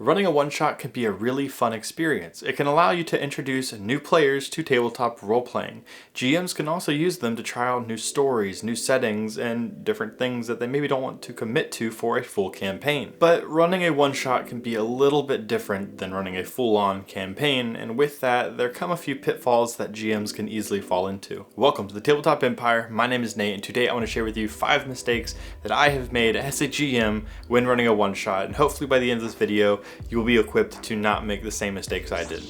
Running a one-shot can be a really fun experience. It can allow you to introduce new players to tabletop role-playing. GMs can also use them to try out new stories, new settings, and different things that they maybe don't want to commit to for a full campaign. But running a one-shot can be a little bit different than running a full-on campaign, and with that, there come a few pitfalls that GMs can easily fall into. Welcome to the Tabletop Empire. My name is Nate, and today I want to share with you 5 mistakes that I have made as a GM when running a one-shot, and hopefully by the end of this video, you will be equipped to not make the same mistakes I did.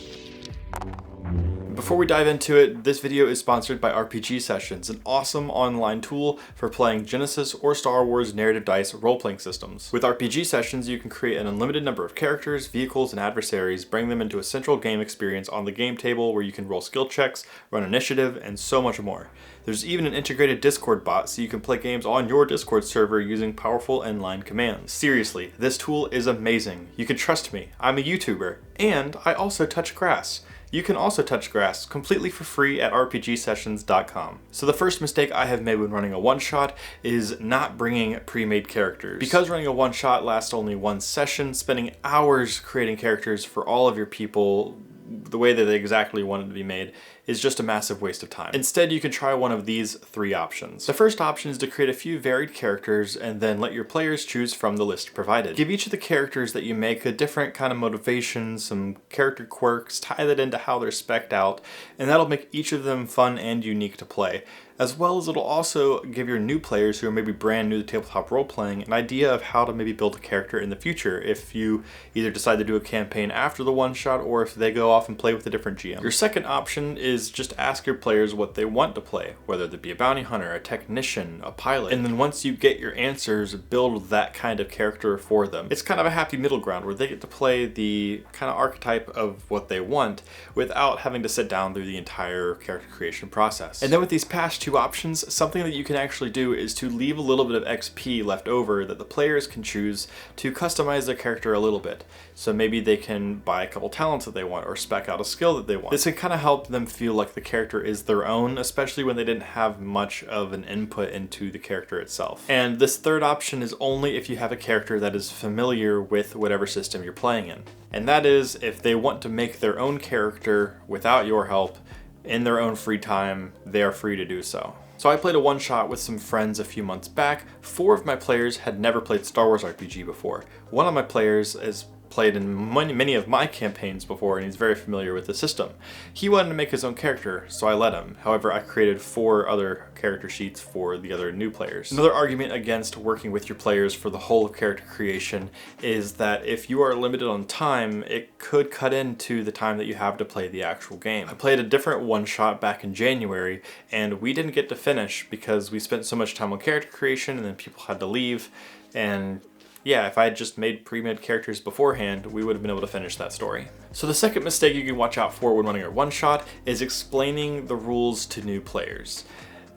Before we dive into it, this video is sponsored by RPG Sessions, an awesome online tool for playing Genesis or Star Wars narrative dice role-playing systems. With RPG Sessions, you can create an unlimited number of characters, vehicles, and adversaries, bring them into a central game experience on the game table where you can roll skill checks, run initiative, and so much more. There's even an integrated Discord bot so you can play games on your Discord server using powerful inline commands. Seriously, this tool is amazing. You can trust me, I'm a YouTuber, and I also touch grass. You can also touch grass completely for free at rpgsessions.com. So the first mistake I have made when running a one-shot is not bringing pre-made characters. Because running a one-shot lasts only one session, spending hours creating characters for all of your people the way that they exactly wanted to be made is just a massive waste of time. Instead, you can try one of these 3 options. The first option is to create a few varied characters and then let your players choose from the list provided. Give each of the characters that you make a different kind of motivation, some character quirks, tie that into how they're spec'd out, and that'll make each of them fun and unique to play. As well as it'll also give your new players who are maybe brand new to tabletop role-playing an idea of how to maybe build a character in the future if you either decide to do a campaign after the one-shot or if they go off and play with a different GM. Your second option is just ask your players what they want to play, whether it be a bounty hunter, a technician, a pilot, and then once you get your answers, build that kind of character for them. It's kind of a happy middle ground where they get to play the kind of archetype of what they want without having to sit down through the entire character creation process. And then with these past 2 options, something that you can actually do is to leave a little bit of XP left over that the players can choose to customize their character a little bit. So maybe they can buy a couple talents that they want or spec out a skill that they want. This can kind of help them feel like the character is their own, especially when they didn't have much of an input into the character itself. And this third option is only if you have a character that is familiar with whatever system you're playing in. And that is if they want to make their own character without your help, in their own free time, they are free to do so. So I played a one-shot with some friends a few months back. 4 of my players had never played Star Wars RPG before. One of my players has played in many of my campaigns before, and he's very familiar with the system. He wanted to make his own character, so I let him. However, I created 4 other character sheets for the other new players. Another argument against working with your players for the whole of character creation is that if you are limited on time, it could cut into the time that you have to play the actual game. I played a different one-shot back in January, and we didn't get to finish because we spent so much time on character creation and then people had to leave, and yeah, if I had just made pre-made characters beforehand, we would have been able to finish that story. So the second mistake you can watch out for when running a one-shot is explaining the rules to new players.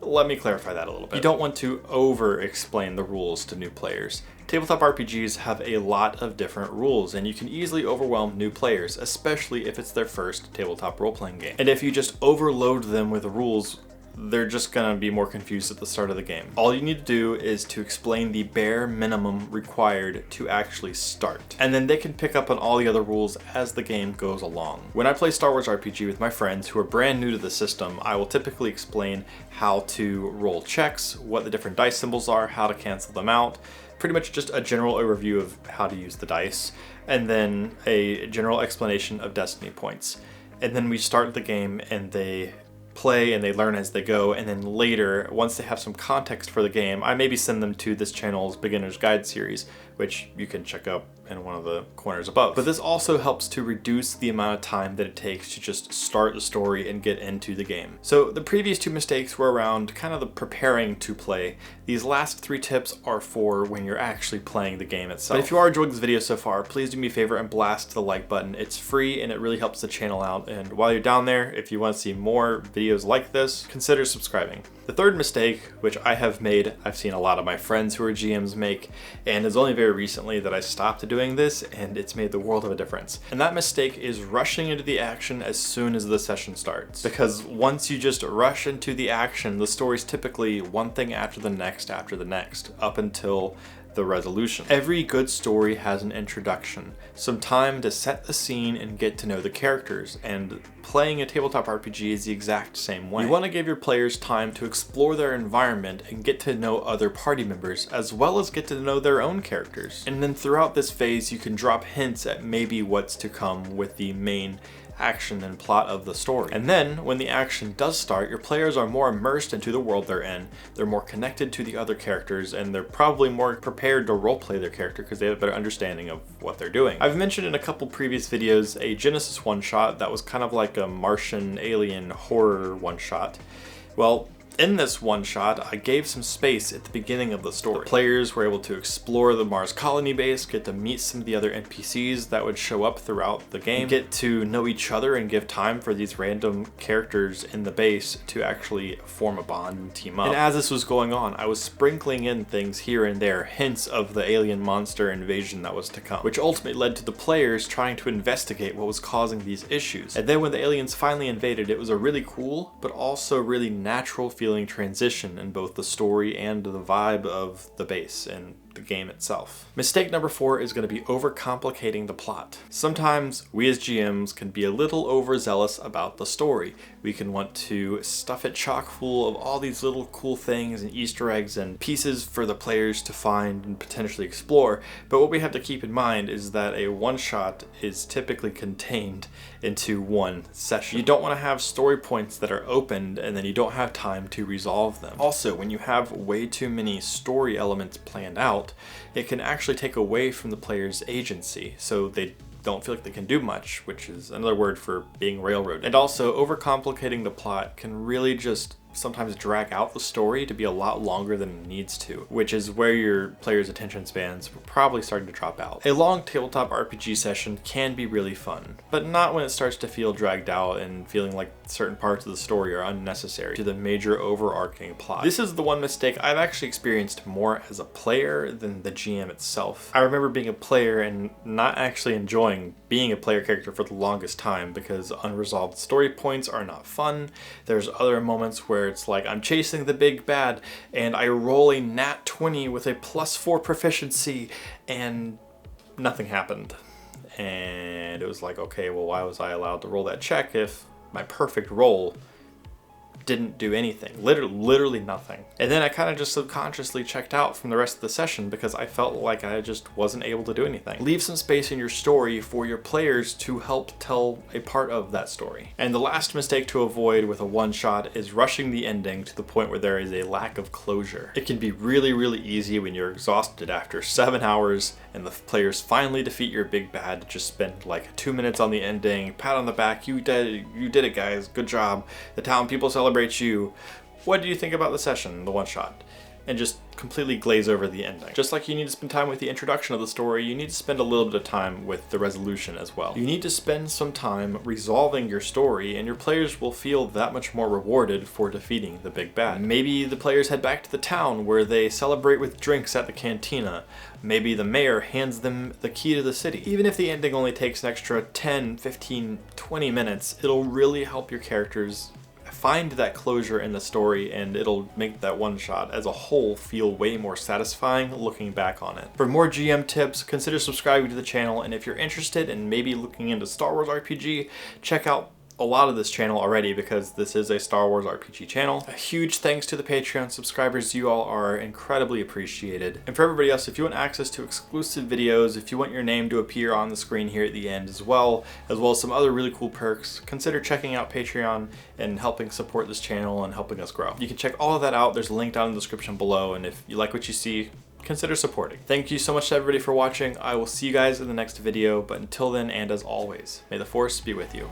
Let me clarify that a little bit. You don't want to over-explain the rules to new players. Tabletop RPGs have a lot of different rules, and you can easily overwhelm new players, especially if it's their first tabletop role-playing game. And if you just overload them with rules, they're just gonna be more confused at the start of the game. All you need to do is to explain the bare minimum required to actually start. And then they can pick up on all the other rules as the game goes along. When I play Star Wars RPG with my friends who are brand new to the system, I will typically explain how to roll checks, what the different dice symbols are, how to cancel them out, pretty much just a general overview of how to use the dice, and then a general explanation of destiny points. And then we start the game and they play and they learn as they go, and then later, once they have some context for the game, I maybe send them to this channel's Beginner's Guide series, which you can check out in one of the corners above. But this also helps to reduce the amount of time that it takes to just start the story and get into the game. So the previous 2 mistakes were around kind of the preparing to play. These last 3 tips are for when you're actually playing the game itself. But if you are enjoying this video so far, please do me a favor and blast the like button. It's free and it really helps the channel out. And while you're down there, if you want to see more videos like this, consider subscribing. The third mistake, which I have made, I've seen a lot of my friends who are GMs make, and it's only very recently that I stopped doing this, and it's made the world of a difference. And that mistake is rushing into the action as soon as the session starts. Because once you just rush into the action, the story's typically one thing after the next, up until the resolution. Every good story has an introduction, some time to set the scene and get to know the characters, and playing a tabletop RPG is the exact same way. You want to give your players time to explore their environment and get to know other party members, as well as get to know their own characters. And then throughout this phase, you can drop hints at maybe what's to come with the main action and plot of the story. And then, when the action does start, your players are more immersed into the world they're in, they're more connected to the other characters, and they're probably more prepared to roleplay their character because they have a better understanding of what they're doing. I've mentioned in a couple previous videos a Genesis one-shot that was kind of like a Martian alien horror one-shot. Well, in this one-shot, I gave some space at the beginning of the story. The players were able to explore the Mars colony base, get to meet some of the other NPCs that would show up throughout the game, get to know each other and give time for these random characters in the base to actually form a bond and team up. And as this was going on, I was sprinkling in things here and there, hints of the alien monster invasion that was to come, which ultimately led to the players trying to investigate what was causing these issues. And then when the aliens finally invaded, it was a really cool, but also really natural feeling transition in both the story and the vibe of the base and the game itself. Mistake number 4 is going to be overcomplicating the plot. Sometimes we as GMs can be a little overzealous about the story. We can want to stuff it chock full of all these little cool things and Easter eggs and pieces for the players to find and potentially explore, but what we have to keep in mind is that a one-shot is typically contained into one session. You don't want to have story points that are opened and then you don't have time to resolve them. Also, when you have way too many story elements planned out, it can actually take away from the player's agency, so they don't feel like they can do much, which is another word for being railroaded. And also, overcomplicating the plot can really just sometimes drag out the story to be a lot longer than it needs to, which is where your players' attention spans will probably start to drop out. A long tabletop RPG session can be really fun, but not when it starts to feel dragged out and feeling like certain parts of the story are unnecessary to the major overarching plot. This is the one mistake I've actually experienced more as a player than the GM itself. I remember being a player and not actually enjoying being a player character for the longest time because unresolved story points are not fun. There's other moments where it's like I'm chasing the big bad and I roll a nat 20 with a +4 proficiency and nothing happened. And it was like, okay, well, why was I allowed to roll that check if my perfect roll didn't do anything, literally nothing. And then I kind of just subconsciously checked out from the rest of the session because I felt like I just wasn't able to do anything. Leave some space in your story for your players to help tell a part of that story. And the last mistake to avoid with a one-shot is rushing the ending to the point where there is a lack of closure. It can be really easy when you're exhausted after 7 hours and the players finally defeat your big bad to just spend like 2 minutes on the ending, pat on the back, you did it guys, good job, the town people celebrate you. What do you think about the session, the one shot? And just completely glaze over the ending. Just like you need to spend time with the introduction of the story, you need to spend a little bit of time with the resolution as well. You need to spend some time resolving your story and your players will feel that much more rewarded for defeating the big bad. Maybe the players head back to the town where they celebrate with drinks at the cantina. Maybe the mayor hands them the key to the city. Even if the ending only takes an extra 10, 15, 20 minutes, it'll really help your characters find that closure in the story and it'll make that one shot as a whole feel way more satisfying looking back on it. For more GM tips, consider subscribing to the channel, and if you're interested in maybe looking into Star Wars RPG, check out a lot of this channel already because this is a Star Wars RPG channel. A huge thanks to the Patreon subscribers. You all are incredibly appreciated. And for everybody else, if you want access to exclusive videos, if you want your name to appear on the screen here at the end as well as some other really cool perks, consider checking out Patreon and helping support this channel and helping us grow. You can check all of that out. There's a link down in the description below, and if you like what you see, consider supporting. Thank you so much to everybody for watching. I will see you guys in the next video, but until then, and as always, may the Force be with you.